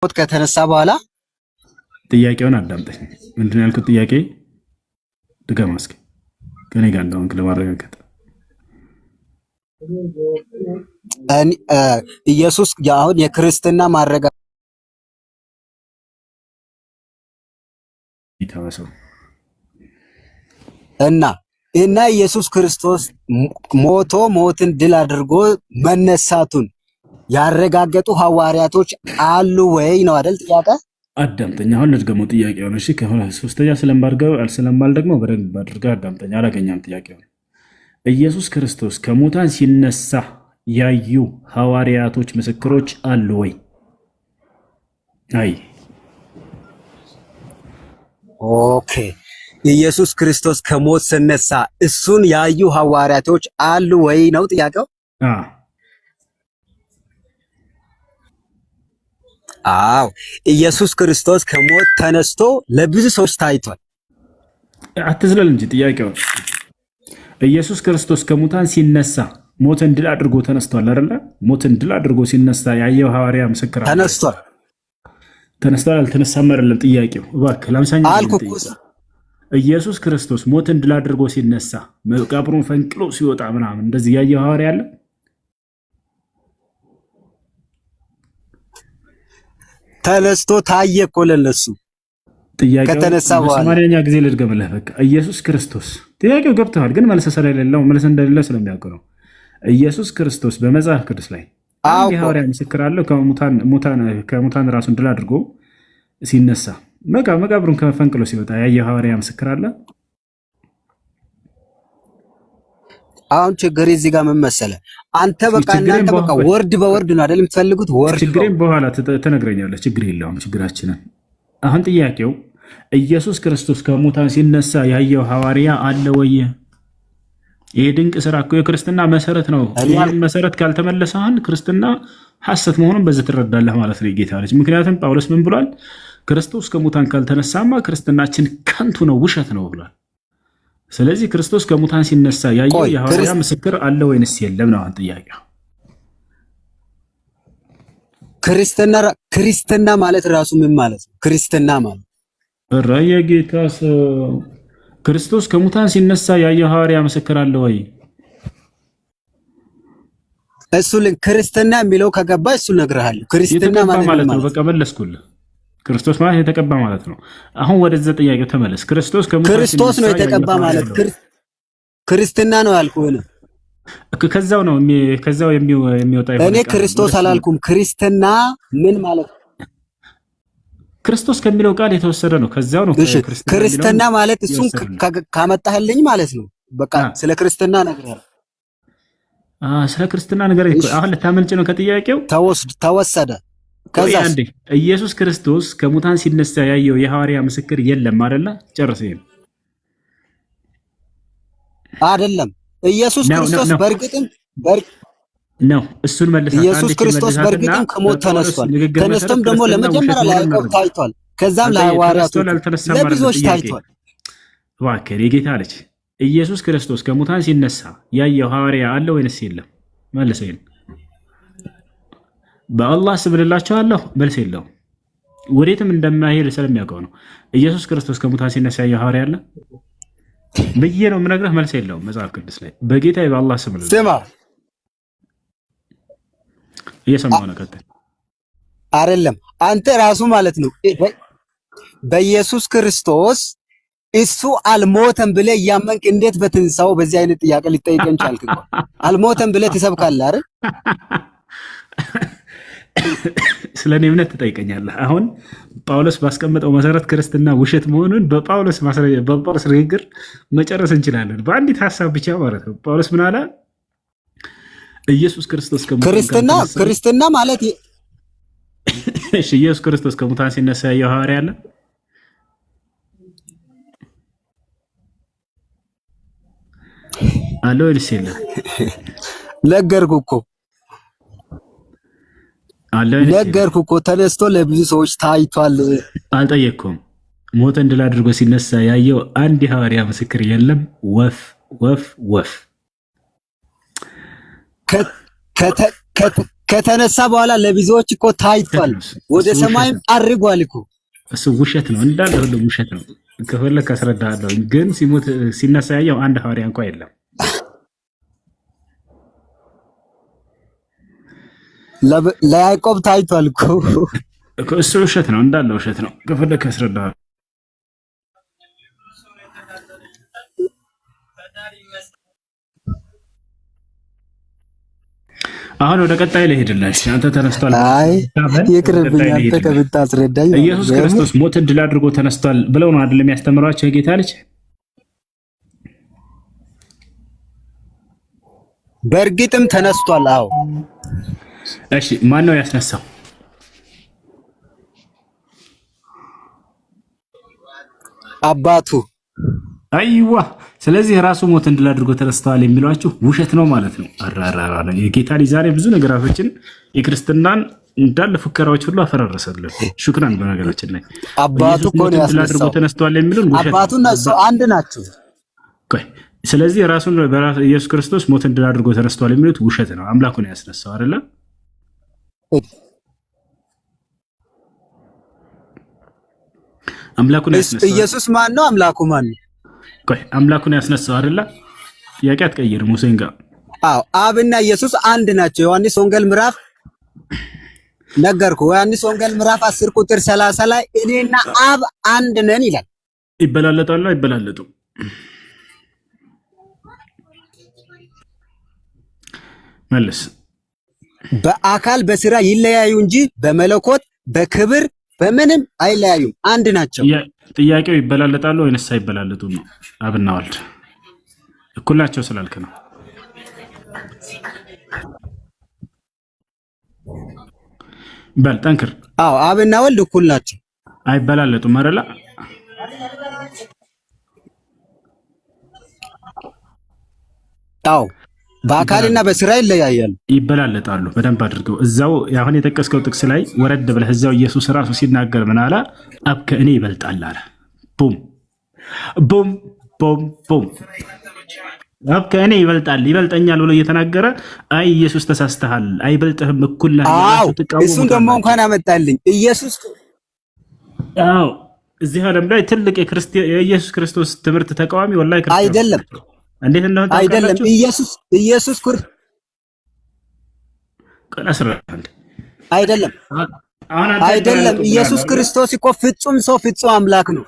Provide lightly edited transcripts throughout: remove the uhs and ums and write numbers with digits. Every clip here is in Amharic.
ሞት ከተነሳ በኋላ ጥያቄውን አዳምጠኝ። ምንድን ያልኩት ጥያቄ ድገማ እስኪ ከኔ ጋር እንደሆንክ ለማረጋገጥ። ኢየሱስ አሁን የክርስትና ማረጋገጥ ይተወሰው እና ኢየሱስ ክርስቶስ ሞቶ ሞትን ድል አድርጎ መነሳቱን ያረጋገጡ ሐዋርያቶች አሉ ወይ ነው አይደል? ጥያቄ አዳምጠኝ። አሁን ልድገመው ጥያቄውን። እሺ ከሆነ ሶስተኛ ስለማል ደግሞ በደንብ አድርገህ አዳምጠኝ። አላገኛም ጥያቄውን። ኢየሱስ ክርስቶስ ከሙታን ሲነሳ ያዩ ሐዋርያቶች ምስክሮች አሉ ወይ? አይ ኦኬ። ኢየሱስ ክርስቶስ ከሞት ሲነሳ እሱን ያዩ ሐዋርያቶች አሉ ወይ ነው ጥያቄው? አዎ ኢየሱስ ክርስቶስ ከሞት ተነስቶ ለብዙ ሰዎች ታይቷል። አትዝለል እንጂ ጥያቄው። ኢየሱስ ክርስቶስ ከሙታን ሲነሳ ሞትን ድል አድርጎ ተነስቷል አይደለ? ሞትን ድል አድርጎ ሲነሳ ያየው ሐዋርያ ምስክር ተነስቷል። ተነስቷል አልተነሳም አይደለም ጥያቄው። እባክህ ለምሳሌ ኢየሱስ ክርስቶስ ሞትን ድል አድርጎ ሲነሳ መቃብሩን ፈንቅሎ ሲወጣ ምናምን እንደዚህ ያየው ሐዋርያ አለ? ተነስቶ ታየ እኮ ለነሱ ከተነሳ በኋላ ሰማንያኛ ጊዜ ልድገምልህ። በቃ ኢየሱስ ክርስቶስ ጥያቄው ገብተዋል፣ ግን መልስ ስለሌለው መልስ እንደሌለ ስለሚያውቅ ነው። ኢየሱስ ክርስቶስ በመጽሐፍ ቅዱስ ላይ አንድ ሐዋርያ ምስክር አለው ከሙታን ራሱን ድል አድርጎ ሲነሳ መቃብሩን ከፈንቅሎ ሲወጣ ያየ ሐዋርያ ምስክር አለ? አሁን ችግር እዚህ ጋር ምን መሰለህ፣ አንተ በቃ እናንተ በቃ ወርድ በወርድ ነው አይደል የምትፈልጉት? ወርድ ችግሬን በኋላ ትነግረኛለህ። ችግር የለውም ችግራችንን። አሁን ጥያቄው ኢየሱስ ክርስቶስ ከሙታን ሲነሳ ያየው ሐዋርያ አለ ወይ? ይሄ ድንቅ ስራ እኮ የክርስትና መሰረት ነው። ይህን መሰረት ካልተመለሰን ክርስትና ሐሰት መሆኑን በዚህ ትረዳለህ ማለት ነው የጌታ ልጅ። ምክንያቱም ጳውሎስ ምን ብሏል? ክርስቶስ ከሙታን ካልተነሳማ ክርስትናችን ከንቱ ነው፣ ውሸት ነው ብሏል። ስለዚህ ክርስቶስ ከሙታን ሲነሳ ያየው የሐዋርያ ምስክር አለ ወይንስ የለም ነው ጥያቄው። ክርስትና ማለት ራሱ ምን ማለት ነው? ክርስትና ማለት ራየ ጌታ ሰው ክርስቶስ ከሙታን ሲነሳ ያየው ሐዋርያ ምስክር አለ ወይ? እሱ ክርስትና የሚለው ከገባ እሱ እነግርሃለሁ። ክርስትና ማለት ነው። በቃ መለስኩልህ። ክርስቶስ ማለት የተቀባ ማለት ነው። አሁን ወደዛ ጥያቄው ተመለስ። ክርስቶስ ነው የተቀባ ማለት ክርስትና ነው ያልኩህ። ከዛው ነው ከዛው የሚወጣ እኔ ክርስቶስ አላልኩም። ክርስትና ምን ማለት ነው? ክርስቶስ ከሚለው ቃል የተወሰደ ነው። ከዛው ነው ክርስትና ማለት እሱን ካመጣህልኝ ማለት ነው። በቃ ስለ ክርስትና ነገር ስለ ክርስትና ነገር አሁን ልታመልጭ ነው ከጥያቄው። ተወሰደ። ከዛ ኢየሱስ ክርስቶስ ከሙታን ሲነሳ ያየው የሐዋርያ ምስክር የለም አይደለ? ጨርሰ አይደለም። ኢየሱስ ክርስቶስ በእርግጥም ነው። እሱን መልሳ ኢየሱስ ክርስቶስ በእርግጥም ከሞት ተነስቷል። ተነስቶም ደግሞ ለመጀመሪያ ለያዕቆብ ታይቷል። ከዛም ለሐዋርያቱ ለብዙዎች ታይቷል። እባክህ የጌታ ልጅ ኢየሱስ ክርስቶስ ከሙታን ሲነሳ ያየው ሐዋርያ አለ ወይንስ የለም? መልሰኝ። በአላህ ስም እልላችኋለሁ መልስ የለውም። ወዴትም እንደማይሄድ ስለሚያውቀው ነው። ኢየሱስ ክርስቶስ ከሙታን ሲነሳ ያየው ሐዋርያ አለ ብዬ ነው የምነግርህ። መልስ የለውም መጽሐፍ ቅዱስ ላይ። በጌታ በአላህ ስም ስማ፣ እየሰማሁ ነው። ቀጥል። አይደለም አንተ ራሱ ማለት ነው በኢየሱስ ክርስቶስ እሱ አልሞተም ብለህ እያመንክ እንዴት በትንሳኤው በዚህ አይነት ጥያቄ ሊጠይቀን ቻልክ? አልሞተም ብለህ ትሰብካለህ አይደል? ስለኔ እምነት ትጠይቀኛለህ። አሁን ጳውሎስ ባስቀመጠው መሰረት ክርስትና ውሸት መሆኑን በጳውሎስ ንግግር መጨረስ እንችላለን፣ በአንዲት ሀሳብ ብቻ ማለት ነው። ጳውሎስ ምን አለ? ኢየሱስ ክርስቶስ ክርስትና ማለት እሺ፣ ኢየሱስ ክርስቶስ ከሙታን ሲነሳ ያየው ሐዋርያ አለ? አለ ወይስ የለም? ነገርኩህ እኮ ተነስቶ ለብዙ ሰዎች ታይቷል። አልጠየቅኩም። ሞትን ድል አድርጎ ሲነሳ ያየው አንድ የሐዋርያ ምስክር የለም። ወፍ ከተነሳ በኋላ ለብዙዎች እኮ ታይቷል፣ ወደ ሰማይም አርጓል እኮ። እሱ ውሸት ነው እንዳለ ሁሉም ውሸት ነው። ከፈለክ አስረዳለሁ። ግን ሲሞት ሲነሳ ያየው አንድ ሐዋርያ እንኳን የለም። ለያዕቆብ ታይቷል እኮ። እሱ ውሸት ነው እንዳለ ውሸት ነው። ከፈለክ አስረዳለሁ። አሁን ወደ ቀጣይ ላይ ሄድላችሁ። አንተ ተነስቷል። አይ ይቅርብኝ፣ አንተ ከምታስረዳኝ። ኢየሱስ ክርስቶስ ሞትን ድል አድርጎ ተነስቷል ብለው ነው አይደል የሚያስተምሯቸው የጌታ ልጅ? በእርግጥም ተነስቷል። አዎ። እሺ፣ ማን ነው ያስነሳው? አባቱ። አይዋ። ስለዚህ ራሱ ሞትን ድል አድርጎ ተነስተዋል የሚሏችሁ ውሸት ነው ማለት ነው። አራራራ የጌታ ልጅ ዛሬ ብዙ ነገራቶችን የክርስትናን እንዳለ ፉከራዎች ሁሉ አፈራረሰልን። ሹክራን። በነገራችን ላይ አባቱ እኮ ነው ያስነሳው። ድል አድርጎ ተነስተዋል የሚሉን ውሸት። አባቱና እሱ አንድ ናቸው። ስለዚህ ራሱን ኢየሱስ ክርስቶስ ሞትን ድል አድርጎ ተነስተዋል የሚሉት ውሸት ነው። አምላኩ ነው ያስነሳው አይደለ? አምላኩ ነው ያስነሳው። ኢየሱስ ማን ነው? አምላኩ ማን ነው? አምላኩን ያስነሳው አይደለ? ጥያቄ አትቀይር። ሙሴን ጋር አዎ፣ አብና ኢየሱስ አንድ ናቸው። ዮሐንስ ወንጌል ምዕራፍ ነገርኩ። ዮሐንስ ወንጌል ምዕራፍ 10 ቁጥር 30 ላይ እኔና አብ አንድ ነን ይላል። ይበላለጣሉ አይበላለጡ? መልስ። በአካል በስራ ይለያዩ እንጂ በመለኮት በክብር በምንም አይለያዩም፣ አንድ ናቸው። ጥያቄው ይበላለጣሉ ወይንስ አይበላለጡም ነው? አብና ወልድ እኩል ናቸው ስላልክ ነው። በል ጠንክር። አዎ አብና ወልድ እኩል ናቸው፣ አይበላለጡም አይደለ? አዎ በአካልና በስራ ይለያያሉ። ይበላለጣሉ። በደንብ አድርገው እዛው አሁን የጠቀስከው ጥቅስ ላይ ወረድ ብለህ እዛው ኢየሱስ ራሱ ሲናገር ምን አለ? አብ ከእኔ ይበልጣል አለ። ቡም ቡም ቡም ቡም። አብ ከእኔ ይበልጠኛል ብሎ እየተናገረ አይ ኢየሱስ ተሳስተሃል፣ አይበልጥህም፣ እኩል ነህ። እሱን ደግሞ እንኳን አመጣልኝ ኢየሱስ። አዎ እዚህ ዓለም ላይ ትልቅ የኢየሱስ ክርስቶስ ትምህርት ተቃዋሚ ወላሂ ክርስቶስ አይደለም። እንዴት እንደሆነ አይደለም። ኢየሱስ አይደለም። ኢየሱስ ክርስቶስ እኮ ፍጹም ሰው ፍጹም አምላክ ነው።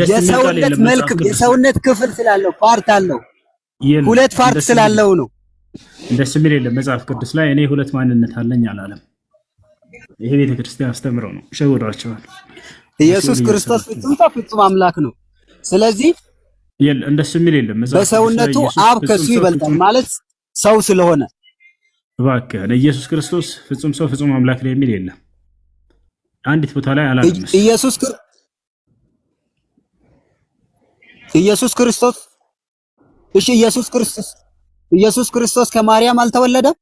የሰውነት መልክ የሰውነት ክፍል ስላለው ፓርት አለው። ሁለት ፓርት ስላለው ነው። እንደሱ የሚል የለም መጽሐፍ ቅዱስ ላይ እኔ ሁለት ማንነት አለኝ አላለም። ይሄ ቤተክርስቲያን አስተምረው ነው፣ ሸውዷቸዋል። ኢየሱስ ክርስቶስ ፍጹም ሰው ፍጹም አምላክ ነው። ስለዚህ እንደሱ የሚል የለም መጽሐፍ። በሰውነቱ አብ ከሱ ይበልጣል ማለት ሰው ስለሆነ እባክህ ኢየሱስ ክርስቶስ ፍጹም ሰው ፍጹም አምላክ ነው የሚል የለም። አንዲት ቦታ ላይ አላለም። ኢየሱስ ክርስቶስ እሺ፣ ኢየሱስ ክርስቶስ ከማርያም አልተወለደም።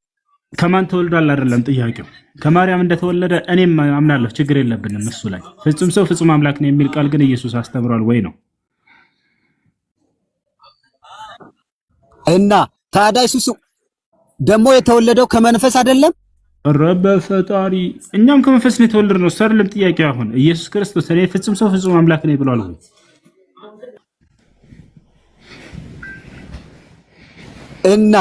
ከማን ተወልዷል አይደለም ጥያቄው። ከማርያም እንደተወለደ እኔም አምናለሁ፣ ችግር የለብንም እሱ ላይ። ፍጹም ሰው ፍጹም አምላክ ነው የሚል ቃል ግን ኢየሱስ አስተምሯል ወይ ነው? እና ታዲያ እሱ ደግሞ የተወለደው ከመንፈስ አይደለም? ረበ ፈጣሪ፣ እኛም ከመንፈስ ነው የተወለድነው። እሱ አይደለም ጥያቄው። አሁን ኢየሱስ ክርስቶስ እኔ ፍጹም ሰው ፍጹም አምላክ ነኝ ብሏል ወይ? እና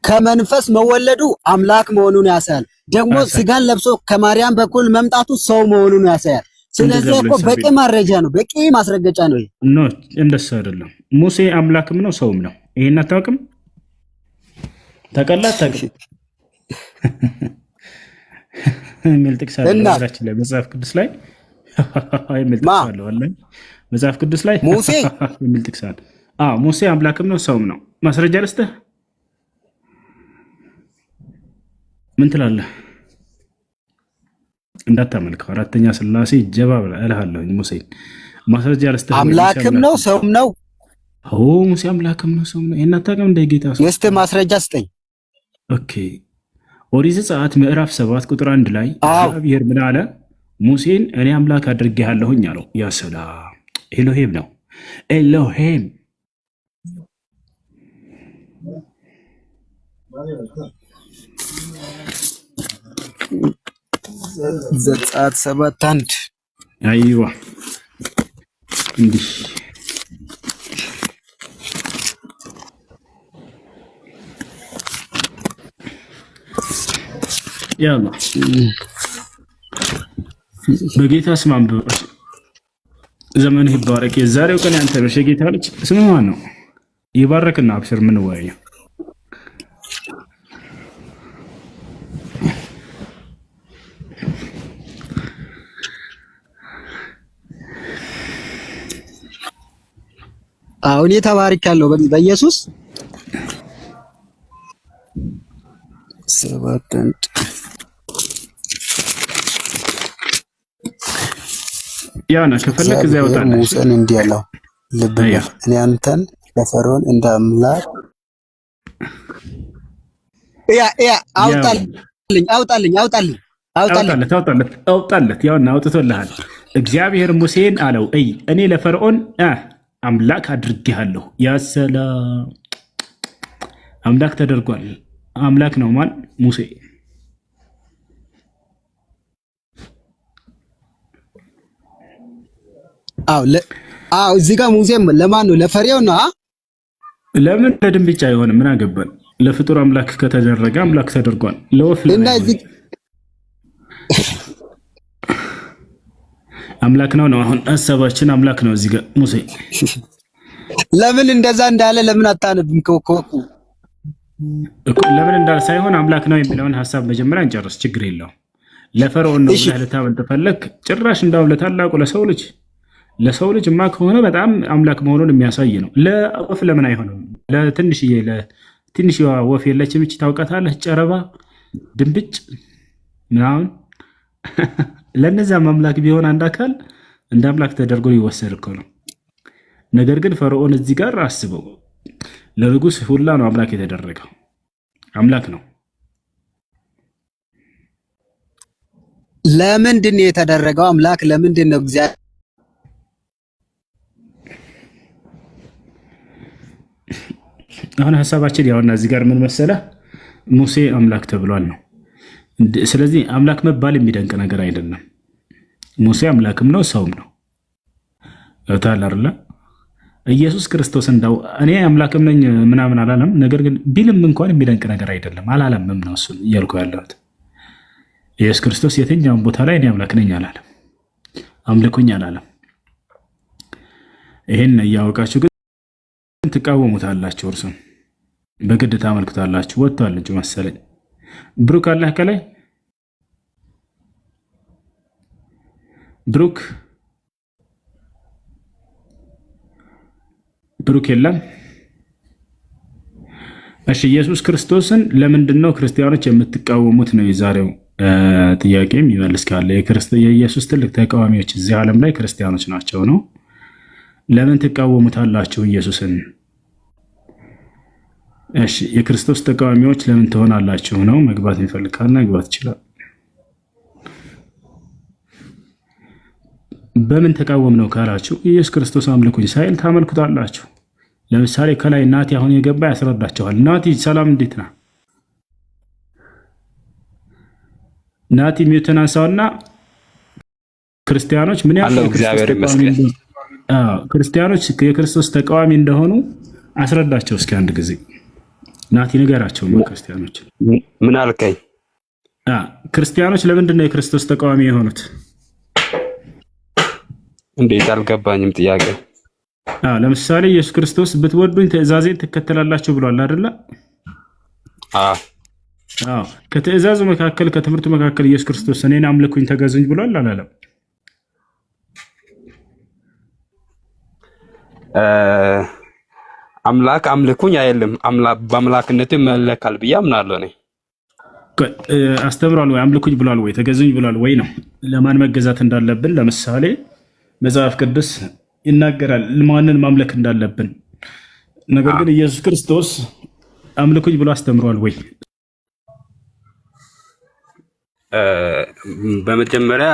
ከመንፈስ መወለዱ አምላክ መሆኑን ያሳያል። ደግሞ ስጋን ለብሶ ከማርያም በኩል መምጣቱ ሰው መሆኑን ያሳያል። ስለዚህ እኮ በቂ ማረጃ ነው፣ በቂ ማስረገጫ ነው። ኖ እንደሱ አይደለም። ሙሴ አምላክም ነው ሰውም ነው። ይሄን አታውቅም? ተቀላት ታውቅም የሚል ጥቅስ አለ ላይ መጽሐፍ ቅዱስ ላይ የሚል ጥቅስ አለ ወላሂ መጽሐፍ ቅዱስ ላይ ሙሴ የሚል ጥቅስ አለ። ሙሴ አምላክም ነው ሰውም ነው። ማስረጃ ልስጥህ። ምን ትላለህ? እንዳታመልከው አራተኛ ሥላሴ ጀባ እልሃለሁ። ሙሴን ማስረጃ ልስጥህ። አምላክም ነው ሰውም ነው። ሙሴ አምላክም ነው ሰውም ነው። ይሄን አታውቅም? እንደ ጌታ እስቲ ማስረጃ ስጠኝ። ኦኬ ኦሪት ዘጸአት ምዕራፍ 7 ቁጥር 1 ላይ እግዚአብሔር ምን አለ? ሙሴን እኔ አምላክ አድርጌሃለሁኝ አለው። ያ ሰላም ኤሎሄም ነው። ኤሎሄም ዘጸአት 7:1 አይዋ እንዲህ ያላ በጌታ ስም አንብብ። ዘመንህ ይባረክ። የዛሬው ቀን ያንተ ነው። የጌታ ልጅ ስምህ ማን ነው? ይባረክና አብሽር። ምን ወያየ አሁን የተባረካለሁ በኢየሱስ 7:1 ያና ከፈለክ እዚያ ያወጣል። ሙሴን እንዲህ አለው፣ ልብ በል እኔ አንተን ለፈርዖን እንደ አምላክ አውጣለት። ያውና አውጥቶልሃል። እግዚአብሔር ሙሴን አለው እኔ ለፈርዖን አምላክ አድርጌሃለሁ። ያሰላ አምላክ ተደርጓል። አምላክ ነው ማን? ሙሴ። እዚህ ጋር ሙሴም ለማን ነው? ለፈርዖን ነው። ለምን ለድንብጫ አይሆንም? ምን አገባን? ለፍጡር አምላክ ከተደረገ አምላክ ተደርጓል። ለወፍ አምላክ ነው። አሁን ሀሳባችን አምላክ ነው። እዚህ ጋር ሙሴ ለምን እንደዛ እንዳለ ለምን አታነብም? ለምን እንዳለ ሳይሆን አምላክ ነው የሚለውን ሀሳብ መጀመሪያ እንጨርስ። ችግር የለውም። ለፈርዖን ነው ብለህ ልታመን ተፈለክ። ጭራሽ እንዳው ለታላቁ ለሰው ልጅማ ከሆነ በጣም አምላክ መሆኑን የሚያሳይ ነው። ለወፍ ለምን አይሆንም? ለትንሽዋ ወፍ የለችም? እቺ ታውቃታለህ? ጨረባ፣ ድንብጭ ምናምን ለነዚያም አምላክ ቢሆን አንድ አካል እንደ አምላክ ተደርጎ ይወሰድ እኮ ነው። ነገር ግን ፈርዖን እዚህ ጋር አስበው፣ ለንጉስ ሁላ ነው አምላክ የተደረገው። አምላክ ነው። ለምንድን ነው የተደረገው? አምላክ ለምንድን ነው? እግዚአብሔር አሁን ሀሳባችን ያውና እዚህ ጋር ምን መሰለህ፣ ሙሴ አምላክ ተብሏል ነው። ስለዚህ አምላክ መባል የሚደንቅ ነገር አይደለም። ሙሴ አምላክም ነው ሰውም ነው። ታላ አይደለ? ኢየሱስ ክርስቶስ እንዳው እኔ አምላክም ነኝ ምናምን አላለም። ነገር ግን ቢልም እንኳን የሚደንቅ ነገር አይደለም። አላለምም ነው እሱን እያልኩ ያለሁት። ኢየሱስ ክርስቶስ የትኛውን ቦታ ላይ እኔ አምላክ ነኝ አላለም። አምልኩኝ አላለም። ይሄን እያወቃችሁ ግን ትቃወሙታላችሁ። እርሱን በግድ ታመልኩታላችሁ። ወጥቷል ልጁ መሰለኝ። ብሩክ አላህ ከላይ ብሩክ የለም። እሺ ኢየሱስ ክርስቶስን ለምንድን ነው ክርስቲያኖች የምትቃወሙት ነው የዛሬው ጥያቄ። የሚመልስ ካለ የኢየሱስ ትልቅ ተቃዋሚዎች እዚህ ዓለም ላይ ክርስቲያኖች ናቸው ነው። ለምን ትቃወሙታላችሁ ኢየሱስን? እሺ የክርስቶስ ተቃዋሚዎች ለምን ትሆናላችሁ ነው። መግባት የሚፈልግ ካለ መግባት ይችላል። በምን ተቃወም ነው ካላችሁ ኢየሱስ ክርስቶስ አምልኩኝ ሳይል ታመልኩታላችሁ። ለምሳሌ ከላይ ናቲ አሁን የገባ ያስረዳችኋል። ናቲ ሰላም፣ እንዴት ነህ? ናቲ ሚውትን አንሳውና ክርስቲያኖች ምን ያህል ክርስቲያኖች የክርስቶስ ተቃዋሚ እንደሆኑ አስረዳቸው እስኪ አንድ ጊዜ ናቲ ንገራቸው። ክርስቲያኖች ምን አልከኝ? ክርስቲያኖች ለምንድን ነው የክርስቶስ ተቃዋሚ የሆኑት? እንዴት አልገባኝም ጥያቄ። ለምሳሌ ኢየሱስ ክርስቶስ ብትወዱኝ ትእዛዜን ትከተላላችሁ ብሏል አይደለ? ከትእዛዙ መካከል ከትምህርቱ መካከል ኢየሱስ ክርስቶስ እኔን አምልኩኝ ተገዙኝ ብሏል አላለም? አምላክ አምልኩኝ አይልም። በአምላክነቱ ይመለካል ብዬ አምናለሁ። እኔ አስተምሯል ወይ? አምልኩኝ ብሏል ወይ? ተገዙኝ ብሏል ወይ ነው። ለማን መገዛት እንዳለብን ለምሳሌ መጽሐፍ ቅዱስ ይናገራል፣ ማንን ማምለክ እንዳለብን። ነገር ግን ኢየሱስ ክርስቶስ አምልኩኝ ብሎ አስተምሯል ወይ? በመጀመሪያ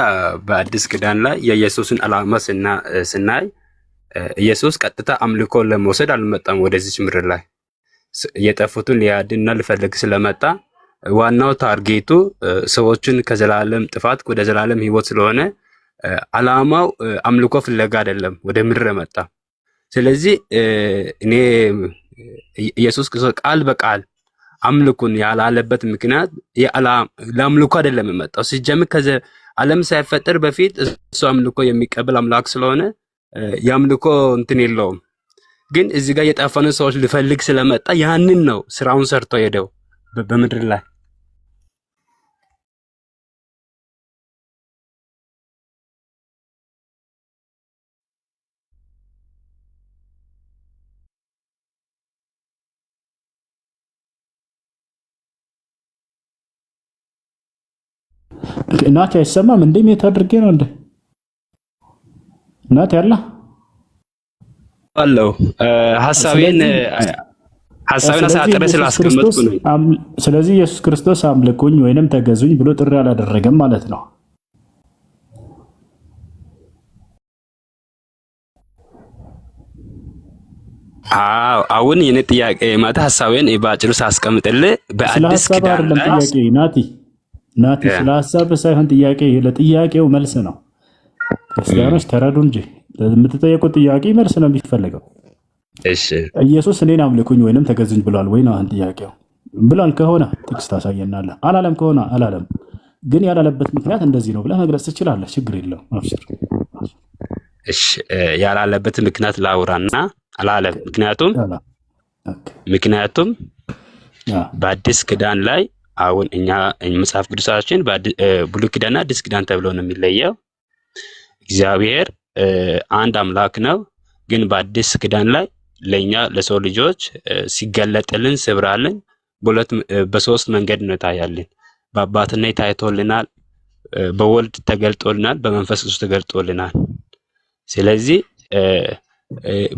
በአዲስ ኪዳን ላይ የኢየሱስን ዓላማ ስናይ ኢየሱስ ቀጥታ አምልኮ ለመውሰድ አልመጣም ወደዚች ምድር ላይ። የጠፉትን ሊያድንና ሊፈልግ ስለመጣ ዋናው ታርጌቱ ሰዎችን ከዘላለም ጥፋት ወደ ዘላለም ሕይወት ስለሆነ ዓላማው አምልኮ ፍለጋ አይደለም ወደ ምድር መጣ። ስለዚህ እኔ ኢየሱስ ክርስቶስ ቃል በቃል አምልኩን ያላለበት ምክንያት ለአምልኮ አይደለም የመጣው። ሲጀምር ዓለም ሳይፈጠር በፊት እሱ አምልኮ የሚቀበል አምላክ ስለሆነ የአምልኮ እንትን የለውም። ግን እዚህ ጋር የጠፋኑ ሰዎች ሊፈልግ ስለመጣ ያንን ነው ስራውን ሰርቶ ሄደው በምድር ላይ። እናቴ አይሰማም እንዴ? ሜት አድርጌ ነው እንዴ? እናቴ ያለ አለው ሐሳቤን አሳጥሬ ስላስቀመጥኩ ነው። ስለዚህ ኢየሱስ ክርስቶስ አምልኩኝ ወይንም ተገዙኝ ብሎ ጥሪ አላደረገም ማለት ነው። አሁን የኔ ጥያቄ ማለት ሐሳቤን ባጭሩ ሳስቀምጥልህ በአዲስ ኪዳን ላይ ጥያቄ ናቲ ስለ ሐሳብ ሳይሆን ጥያቄ ለጥያቄው መልስ ነው። ክርስቲያኖች ተረዱ እንጂ ለምትጠየቁት ጥያቄ መልስ ነው የሚፈልገው። እሺ ኢየሱስ እኔን አምልኩኝ ወይንም ተገዙኝ ብሏል ወይ ነው አሁን ጥያቄው። ብሏል ከሆነ ጥቅስ ታሳየናለህ። አላለም ከሆነ አላለም። ግን ያላለበት ምክንያት እንደዚህ ነው ብለህ መግለጽ ትችላለህ። ችግር የለውም። አብሽር። እሺ ያላለበት ምክንያት ላውራና አላለም። ምክንያቱም በአዲስ ኪዳን ላይ አሁን እኛ መጽሐፍ ቅዱሳችን ብሉይ ኪዳንና አዲስ ኪዳን ተብሎ ነው የሚለየው። እግዚአብሔር አንድ አምላክ ነው። ግን በአዲስ ኪዳን ላይ ለኛ ለሰው ልጆች ሲገለጥልን ስብራልን በሶስት መንገድ ነው ታያልን። በአባትነት ታይቶልናል፣ በወልድ ተገልጦልናል፣ በመንፈስ ቅዱስ ተገልጦልናል። ስለዚህ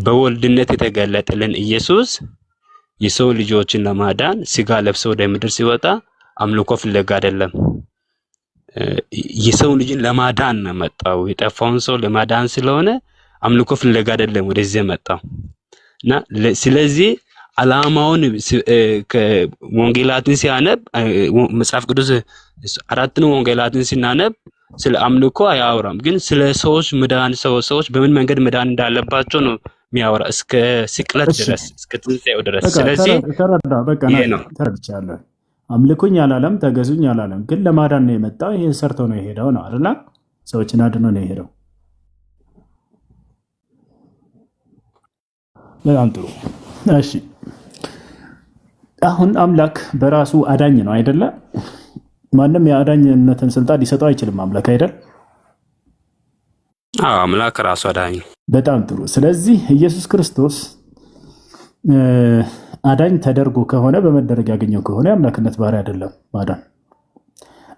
በወልድነት የተገለጠልን ኢየሱስ የሰው ልጆችን ለማዳን ስጋ ለብሶ ወደ ምድር ሲወጣ አምልኮ ፍለጋ አይደለም፣ የሰው ልጅን ለማዳን ነው መጣው። የጠፋውን ሰው ለማዳን ስለሆነ አምልኮ ፍለጋ አይደለም ወደዚህ መጣው እና ስለዚህ ዓላማውን ወንጌላትን ሲያነብ መጽሐፍ ቅዱስ አራቱን ወንጌላትን ሲናነብ ስለ አምልኮ አያወራም፣ ግን ስለ ሰዎች መዳን ሰዎች በምን መንገድ መዳን እንዳለባቸው ነው የሚያወራ እስከ ስቅለት ድረስ እስከ ትንሣኤው ድረስ። ስለዚህ ተረዳ በቃ ነው ተረድቻለሁ። አምልኩኝ አላለም፣ ተገዙኝ አላለም፣ ግን ለማዳን ነው የመጣው። ይሄን ሰርቶ ነው የሄደው ነው አይደል? ሰዎችን አድኖ ነው የሄደው። በጣም ጥሩ። እሺ አሁን አምላክ በራሱ አዳኝ ነው አይደለ? ማንም የአዳኝነትን ስልጣን ሊሰጠው አይችልም አምላክ አይደል? አምላክ ራሱ አዳኝ ነው። በጣም ጥሩ። ስለዚህ ኢየሱስ ክርስቶስ አዳኝ ተደርጎ ከሆነ በመደረግ ያገኘው ከሆነ የአምላክነት ባህሪ አይደለም ማዳን።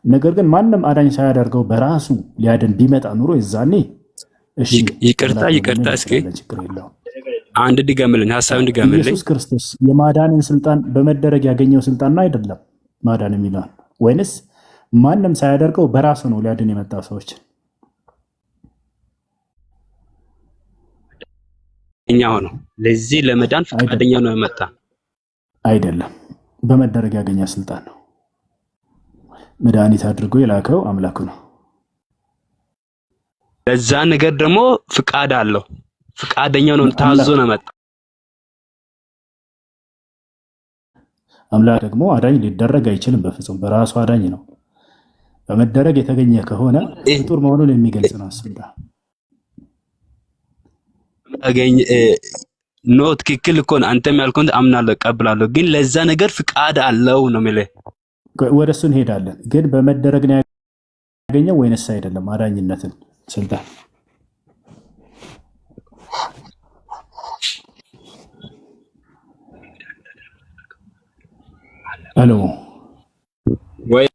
ነገር ግን ማንም አዳኝ ሳያደርገው በራሱ ሊያድን ቢመጣ ኑሮ የዛኔ ይቅርታ እስኪ አንድ ድገምልኝ፣ ሐሳብን ድገምልኝ። ኢየሱስ ክርስቶስ የማዳንን ስልጣን በመደረግ ያገኘው ስልጣን ነው አይደለም ማዳን የሚለው? ወይንስ ማንም ሳያደርገው በራሱ ነው ሊያድን የመጣ ሰዎች? እኛው ነው ለዚህ ለመዳን ፈቃደኛ ነው የመጣ አይደለም። በመደረግ ያገኘ ስልጣን ነው። መድኃኒት አድርጎ የላከው አምላኩ ነው። ለዛ ነገር ደግሞ ፍቃድ አለው። ፍቃደኛ ነው፣ ታዞ ነው መጣ። አምላክ ደግሞ አዳኝ ሊደረግ አይችልም በፍጹም። በራሱ አዳኝ ነው። በመደረግ የተገኘ ከሆነ ፍጡር መሆኑን የሚገልጽ ነው። አስብዳ አገኝ ኖ ትክክል እኮ ነው። አንተም ያልከውን አምናለሁ፣ እቀበላለሁ። ግን ለዛ ነገር ፍቃድ አለው ነው የሚለው። ወደ እሱ እንሄዳለን። ግን በመደረግ ነው ያገኘው ወይንስ አይደለም? አዳኝነትን ስልጣን አሎ ወይ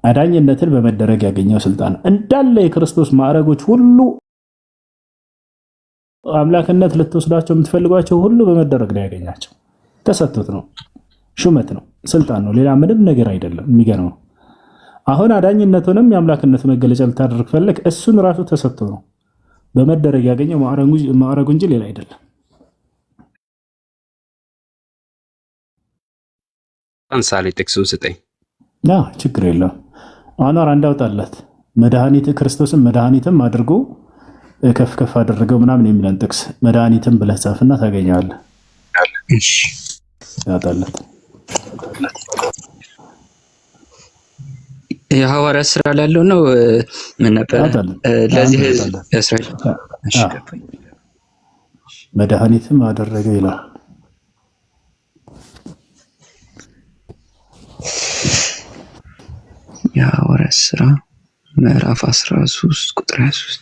አዳኝነትን በመደረግ ያገኘው ስልጣን እንዳለ የክርስቶስ ማዕረጎች ሁሉ አምላክነት ልትወስዳቸው የምትፈልጓቸው ሁሉ በመደረግ ላይ ያገኛቸው። ተሰጥቶት ነው፣ ሹመት ነው፣ ስልጣን ነው፣ ሌላ ምንም ነገር አይደለም። የሚገርመው አሁን አዳኝነቱንም የአምላክነቱ መገለጫ ልታደርግ ፈለግ፣ እሱን ራሱ ተሰጥቶ ነው በመደረግ ያገኘው ማዕረጉ እንጂ ሌላ አይደለም። አንሳሌ ጥቅሱን ስጠኝ። ችግር የለውም። አኗር እንዳውጣላት መድኃኒት ክርስቶስን መድኃኒትም አድርጎ ከፍ ከፍ አደረገው ምናምን የሚለን ጥቅስ መድኃኒትም ብለህ ጻፍና ታገኘዋለህ። ያውጣላት የሐዋርያት ስራ ላይ ያለው ነው። ምን ነበር ለዚህ እስራኤል መድኃኒትም አደረገ ይላል። የሐዋርያት ስራ ምዕራፍ 13 ቁጥር 23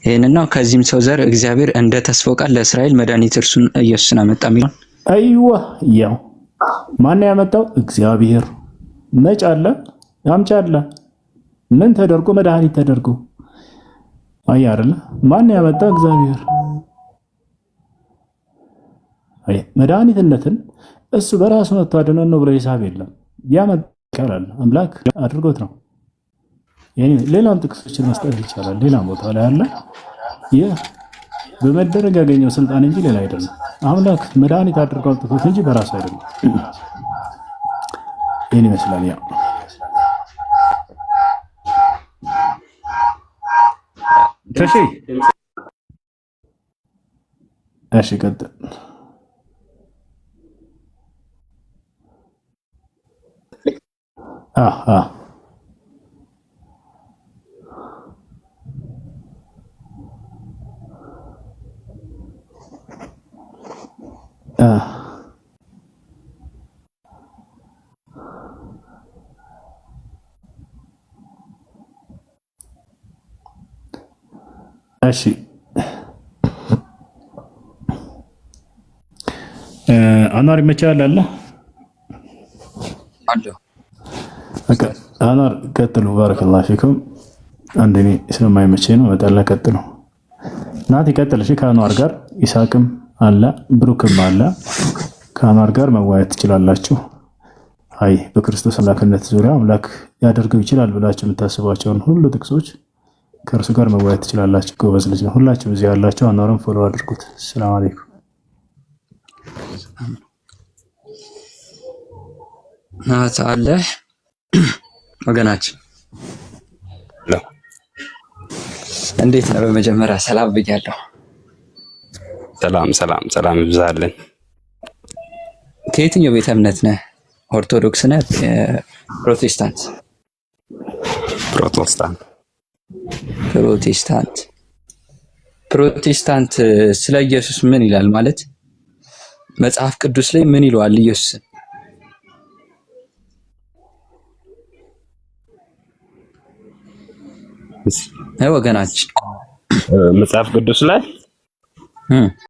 ይሄንና ከዚህም ሰው ዘር እግዚአብሔር እንደ ተስፋው ቃል ለእስራኤል መድኃኒት እርሱን ኢየሱስን አመጣ የሚለው አይዋ ያው ማን ያመጣው? እግዚአብሔር። መጭ አለ ያምጫ አለ ምን ተደርጎ መድኃኒት ተደርጎ አይ አይደለ? ማን ያመጣው? እግዚአብሔር። አይ መድኃኒትነትን እሱ በራሱ መጥቶ አድነን ነው ብሎ ሂሳብ የለም። ያመጣል አምላክ አድርጎት ነው። ሌላም ጥቅሶችን መስጠት ይቻላል። ሌላ ቦታ ላይ አለ። ይህ በመደረግ ያገኘው ስልጣን እንጂ ሌላ አይደለም። አምላክ መድኃኒት አድርጎ አውጥቶት እንጂ በራሱ አይደለም። ይህን ይመስላል። ያ እሺ ቀጥል። እሺ አኗር ይመቻል አለ አኗር ቀጥሉ። ባረከላሁ ፊኩም። አንደኔ ስለማይመቸኝ ነው። መጣላ ቀጥሉ። ናት ይቀጥል። እሺ ከአኗር ጋር ይሳቅም አለ ብሩክም አለ። ከአኗር ጋር መዋየት ትችላላችሁ። አይ በክርስቶስ አምላክነት ዙሪያ አምላክ ያደርገው ይችላል ብላችሁ የምታስቧቸውን ሁሉ ጥቅሶች ከእርሱ ጋር መዋየት ትችላላችሁ። ጎበዝ ልጅ ነው። ሁላችሁ እዚህ ያላችሁ አኗርም ፎሎ አድርጉት። ሰላም አለይኩም። ናት አለ ወገናችን እንዴት ነው? በመጀመሪያ ሰላም ብያለሁ። ሰላም ይብዛልን። ከየትኛው ቤተ እምነት ነህ? ኦርቶዶክስ ነህ? ፕሮቴስታንት? ፕሮቴስታንት ስለ ኢየሱስ ምን ይላል? ማለት መጽሐፍ ቅዱስ ላይ ምን ይለዋል ኢየሱስን? ወገናችን መጽሐፍ ቅዱስ ላይ